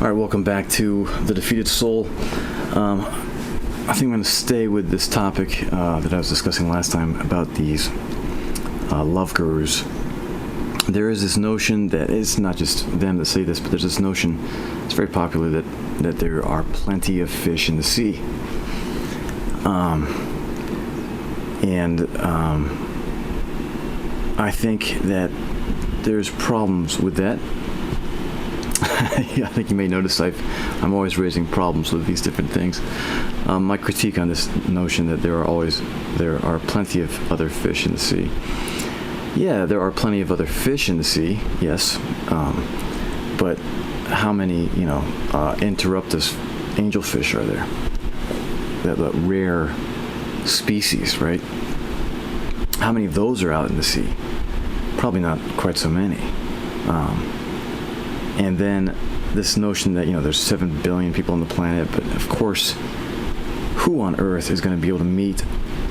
All right, welcome back to The Defeated Soul. I think I'm going to stay with this topic that I was discussing last time about these love gurus. There is this notion that it's not just them that say this, but there's this notion, it's very popular, that there are plenty of fish in the sea. I think that there's problems with that. I think you may notice I'm always raising problems with these different things. My critique on this notion that there are plenty of other fish in the sea. Yeah, there are plenty of other fish in the sea, yes, but how many, interruptus angelfish are there? That rare species, right? How many of those are out in the sea? Probably not quite so many. And then this notion that, there's 7 billion people on the planet, but of course, who on earth is going to be able to meet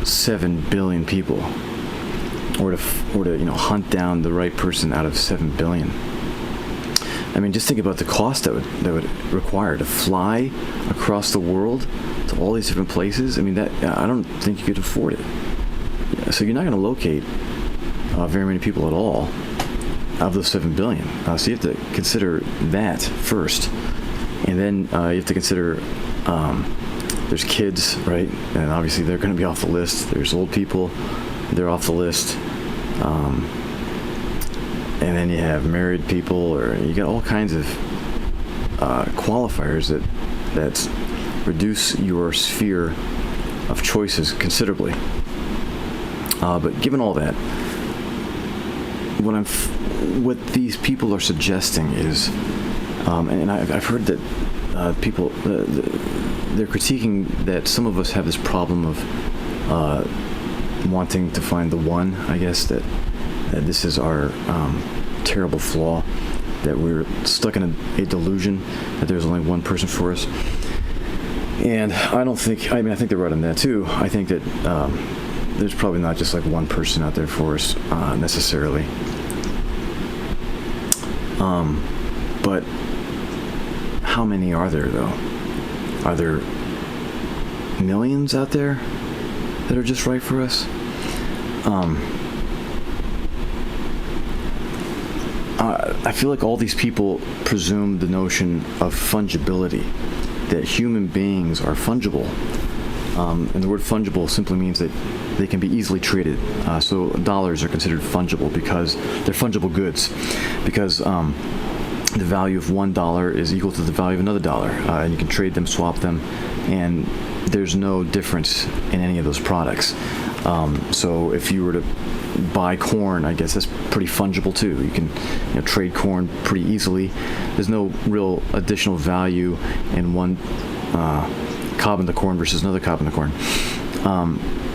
7 billion people? Or to hunt down the right person out of 7 billion? I mean, just think about the cost that would require to fly across the world to all these different places. I mean, I don't think you could afford it. Yeah, so you're not going to locate very many people at all of those 7 billion. So you have to consider that first. And then you have to consider there's kids, right? And obviously they're going to be off the list. There's old people, they're off the list. And then you have married people, or you got all kinds of qualifiers that reduce your sphere of choices considerably. But given all that, what these people are suggesting is, and I've heard that people they're critiquing that some of us have this problem of wanting to find the one. I guess that this is our terrible flaw, that we're stuck in a delusion that there's only one person for us. And I think they're right on that too. I think that there's probably not just like one person out there for us necessarily. But how many are there, though? Are there millions out there that are just right for us? I feel like all these people presume the notion of fungibility, that human beings are fungible. And the word fungible simply means that they can be easily traded. So dollars are considered fungible because they're fungible goods, because the value of $1 is equal to the value of another dollar, and you can trade them, swap them, and there's no difference in any of those products. So if you were to buy corn, I guess that's pretty fungible too. You can trade corn pretty easily. There's no real additional value in one cob in the corn versus another cob in the corn.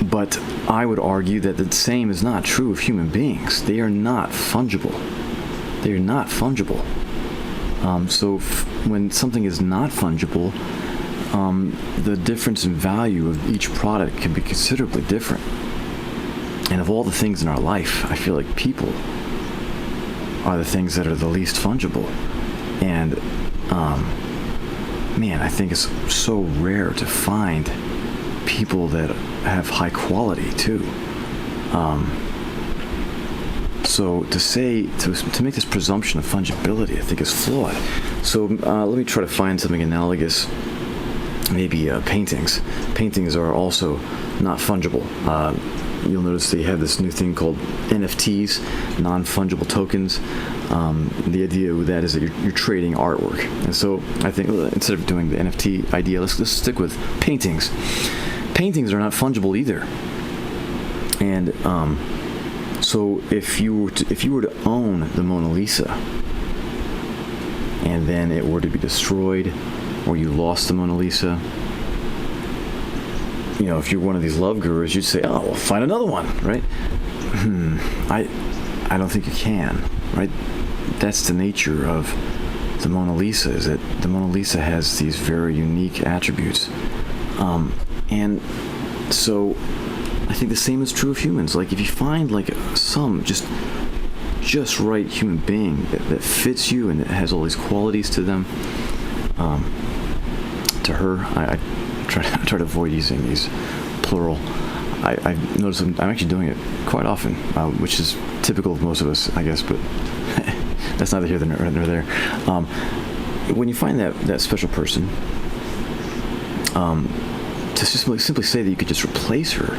But I would argue that the same is not true of human beings. They are not fungible. They are not fungible. So when something is not fungible, the difference in value of each product can be considerably different. And of all the things in our life, I feel like people are the things that are the least fungible. And I think it's so rare to find people that have high quality too. So to make this presumption of fungibility, I think is flawed. So let me try to find something analogous. Maybe paintings. Paintings are also not fungible. You'll notice they have this new thing called NFTs, non-fungible tokens. The idea with that is that you're trading artwork. And so I think instead of doing the NFT idea, let's stick with paintings. Paintings are not fungible either. And so if you were to own the Mona Lisa, and then it were to be destroyed, or you lost the Mona Lisa, if you're one of these love gurus, you'd say, "Oh, well, find another one," right? I don't think you can, right? That's the nature of the Mona Lisa, is that the Mona Lisa has these very unique attributes. And so I think the same is true of humans. Like if you find like some just right human being that fits you and that has all these qualities to them, to her. I try to avoid using these plural. I've noticed I'm actually doing it quite often, which is typical of most of us, I guess, but that's neither here nor there. When you find that special person, to simply say that you could just replace her,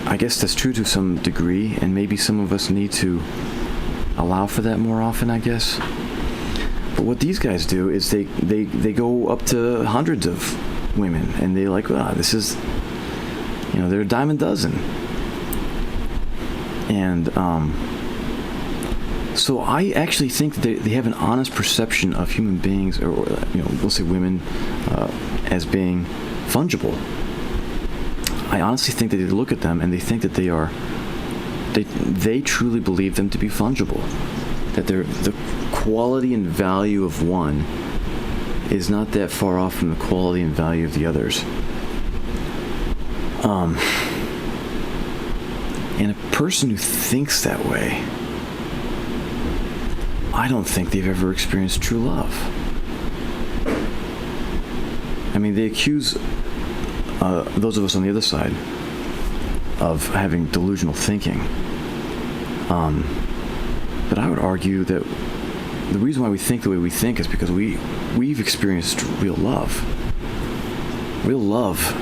I guess that's true to some degree, and maybe some of us need to allow for that more often, I guess. But what these guys do is they go up to hundreds of women, and they're like, this is, they're a dime a dozen. And so I actually think that they have an honest perception of human beings, or we'll say women, as being fungible. I honestly think that they look at them and they think that they truly believe them to be fungible. That the quality and value of one is not that far off from the quality and value of the others. And a person who thinks that way, I don't think they've ever experienced true love. I mean, they accuse those of us on the other side of having delusional thinking. But I would argue that the reason why we think the way we think is because we've experienced real love. Real love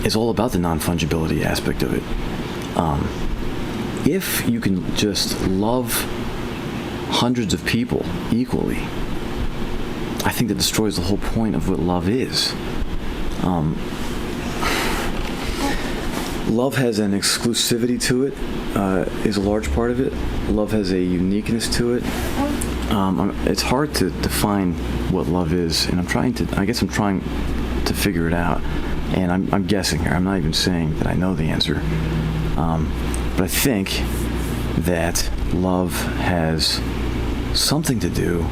is all about the non-fungibility aspect of it. If you can just love hundreds of people equally, I think that destroys the whole point of what love is. Love has an exclusivity to it, is a large part of it. Love has a uniqueness to it. It's hard to define what love is, and I'm trying to to figure it out. And I'm guessing here. I'm not even saying that I know the answer. But I think that love has something to do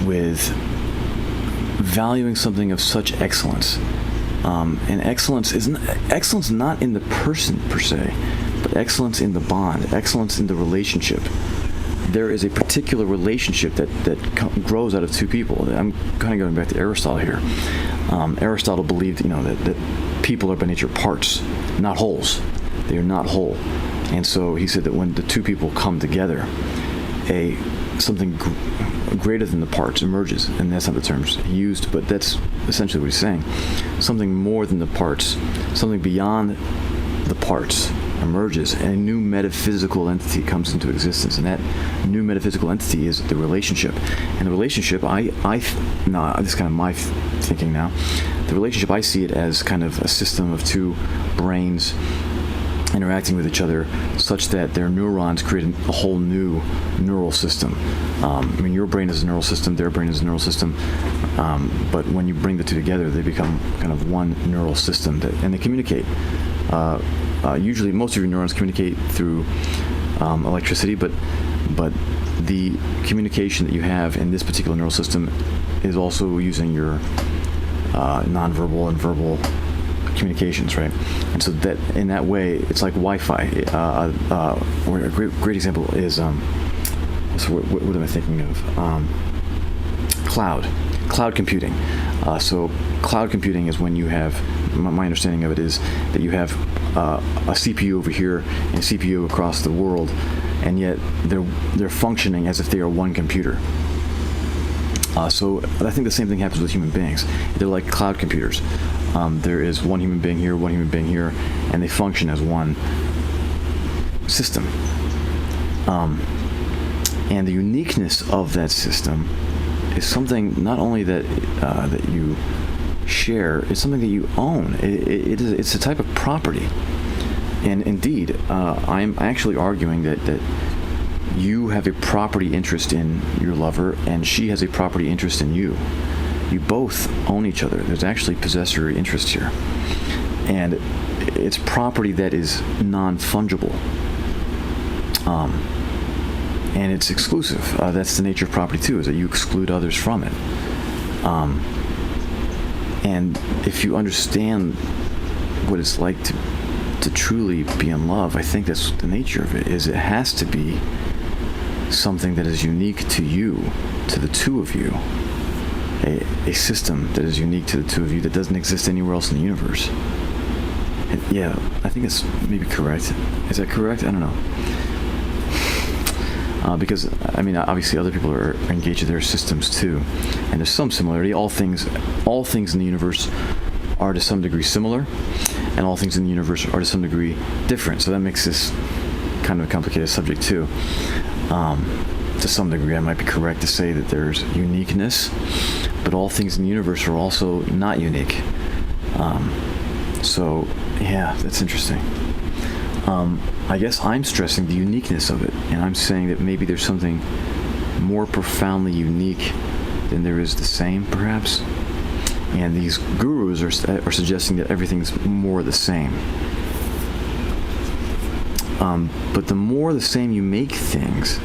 with valuing something of such excellence. And excellence not in the person per se, but excellence in the bond, excellence in the relationship. There is a particular relationship that grows out of two people. I'm kind of going back to Aristotle here. Aristotle believed, that people are by nature parts, not wholes. They are not whole. And so he said that when the two people come together, something greater than the parts emerges. And that's not the terms he used, but that's essentially what he's saying. Something more than the parts, something beyond the parts emerges, and a new metaphysical entity comes into existence. And that new metaphysical entity is the relationship. And the relationship, this is kind of my thinking now. The relationship, I see it as kind of a system of two brains interacting with each other such that their neurons create a whole new neural system. Your brain is a neural system, their brain is a neural system, but when you bring the two together, they become kind of one neural system, and they communicate. Usually, most of your neurons communicate through electricity, but the communication that you have in this particular neural system is also using your nonverbal and verbal communications, right? And so that in that way, it's like Wi-Fi. A great example is what am I thinking of? Cloud computing. So cloud computing is when you have, my understanding of it is that you have a CPU over here and a CPU across the world, and yet they're functioning as if they are one computer. So I think the same thing happens with human beings. They're like cloud computers. There is one human being here, one human being here, and they function as one system. And the uniqueness of that system is something not only that you share, it's something that you own. It's a type of property. And indeed, I'm actually arguing that you have a property interest in your lover, and she has a property interest in you. You both own each other. There's actually possessory interest here. And it's property that is non-fungible. And it's exclusive. That's the nature of property, too, is that you exclude others from it. And if you understand what it's like to truly be in love, I think that's the nature of it, is it has to be something that is unique to you, to the two of you, a system that is unique to the two of you that doesn't exist anywhere else in the universe. And yeah, I think it's maybe correct. Is that correct? I don't know. Because, I mean, obviously other people are engaged in their systems too. And there's some similarity. All things in the universe are to some degree similar, and all things in the universe are to some degree different. So that makes this kind of a complicated subject too. To some degree, I might be correct to say that there's uniqueness, but all things in the universe are also not unique. So, yeah, that's interesting. I guess I'm stressing the uniqueness of it, and I'm saying that maybe there's something more profoundly unique than there is the same, perhaps. And these gurus are suggesting that everything's more the same. But the more the same you make things,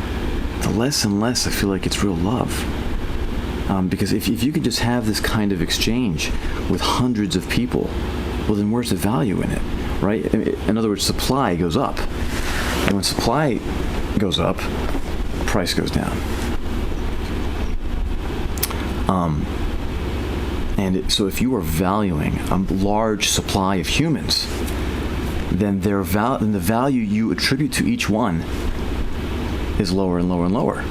the less and less I feel like it's real love. Because if you could just have this kind of exchange with hundreds of people, well, then where's the value in it, right? In other words, supply goes up. And when supply goes up, price goes down. So if you are valuing a large supply of humans, then the value you attribute to each one is lower and lower and lower.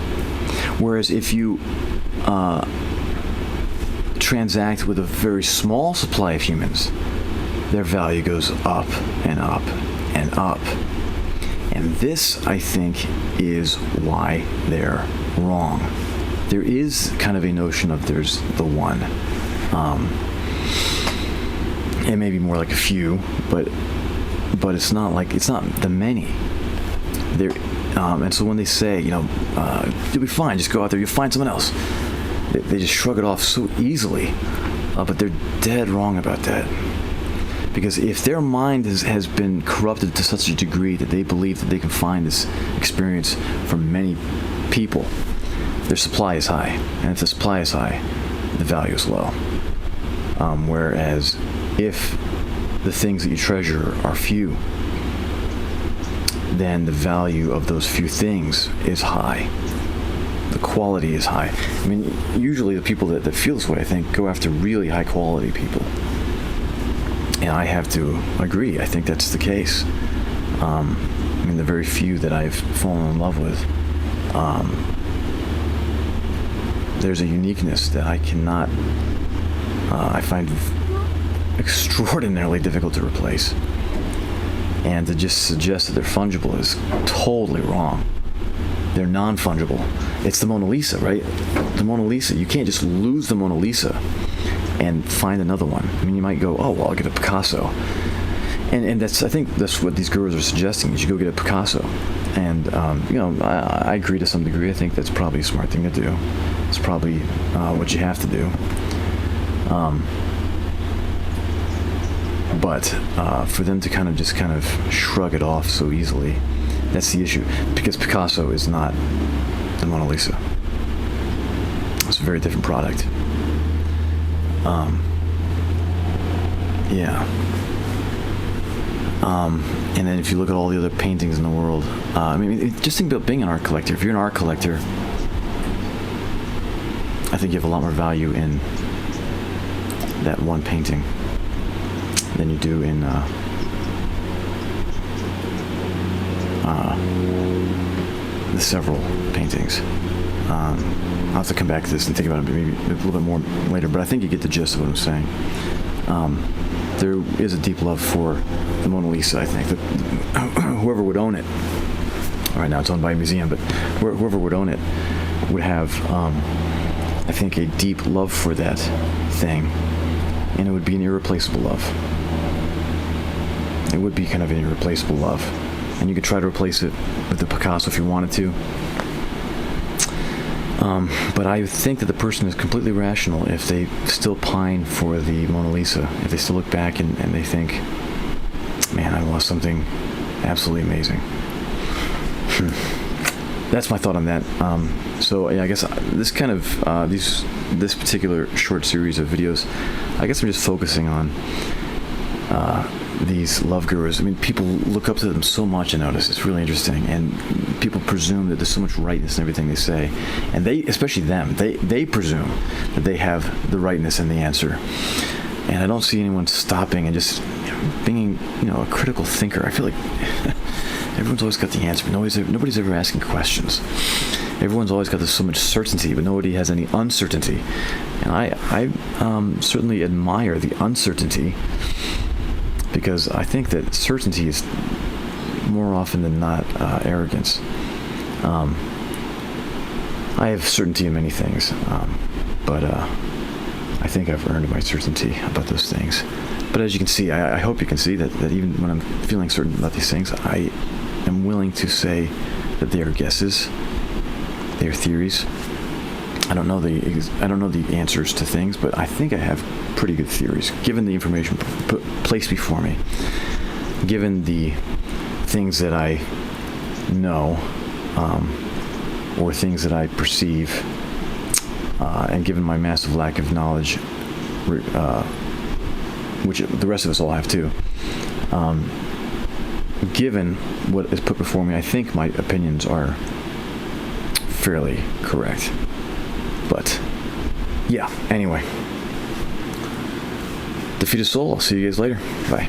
Whereas if you transact with a very small supply of humans, their value goes up and up and up. And this, I think, is why they're wrong. There is kind of a notion of there's the one. It may be more like a few, but it's not the many. And so when they say, you'll be fine, just go out there, you'll find someone else, they just shrug it off so easily. But they're dead wrong about that. Because if their mind has been corrupted to such a degree that they believe that they can find this experience from many people, their supply is high. And if the supply is high, the value is low. Whereas if the things that you treasure are few, then the value of those few things is high. The quality is high. I mean, usually the people that feel this way, I think, go after really high quality people. And I have to agree. I think that's the case. The very few that I've fallen in love with, there's a uniqueness that I cannot, I find extraordinarily difficult to replace. And to just suggest that they're fungible is totally wrong. They're non-fungible. It's the Mona Lisa, right? The Mona Lisa. You can't just lose the Mona Lisa and find another one. I mean, you might go, oh, well, I'll get a Picasso. And I think that's what these gurus are suggesting, is you go get a Picasso. And, I agree to some degree. I think that's probably a smart thing to do. It's probably what you have to do. But for them to kind of shrug it off so easily, that's the issue. Because Picasso is not the Mona Lisa. It's a very different product. And then if you look at all the other paintings in the world, just think about being an art collector. If you're an art collector, I think you have a lot more value in that one painting than you do in the several paintings. I'll have to come back to this and think about it maybe a little bit more later, but I think you get the gist of what I'm saying. There is a deep love for the Mona Lisa, I think. Whoever would own it, right now it's owned by a museum, but whoever would own it would have, I think, a deep love for that thing, and it would be an irreplaceable love. It would be kind of an irreplaceable love. And you could try to replace it with the Picasso if you wanted to. But I think that the person is completely rational if they still pine for the Mona Lisa, if they still look back and they think, man, I lost something absolutely amazing. That's my thought on that. So I guess this kind of, this particular short series of videos, I guess I'm just focusing on these love gurus. I mean, people look up to them so much. I notice it's really interesting, and people presume that there's so much rightness in everything they say, and they, especially them, they presume that they have the rightness and the answer. And I don't see anyone stopping and just being, a critical thinker. I feel like everyone's always got the answer, but nobody's ever asking questions. Everyone's always got so much certainty, but nobody has any uncertainty. And I certainly admire the uncertainty, because I think that certainty is more often than not arrogance. I have certainty in many things, but I think I've earned my certainty about those things. But as you can see, I hope you can see that even when I'm feeling certain about these things, I am willing to say that they are guesses, they are theories. I don't know the answers to things, but I think I have pretty good theories, given the information placed before me, given the things that I know, or things that I perceive, and given my massive lack of knowledge, which the rest of us all have too. Given what is put before me, I think my opinions are fairly correct. But yeah, anyway. Defeated soul. I'll see you guys later. Bye.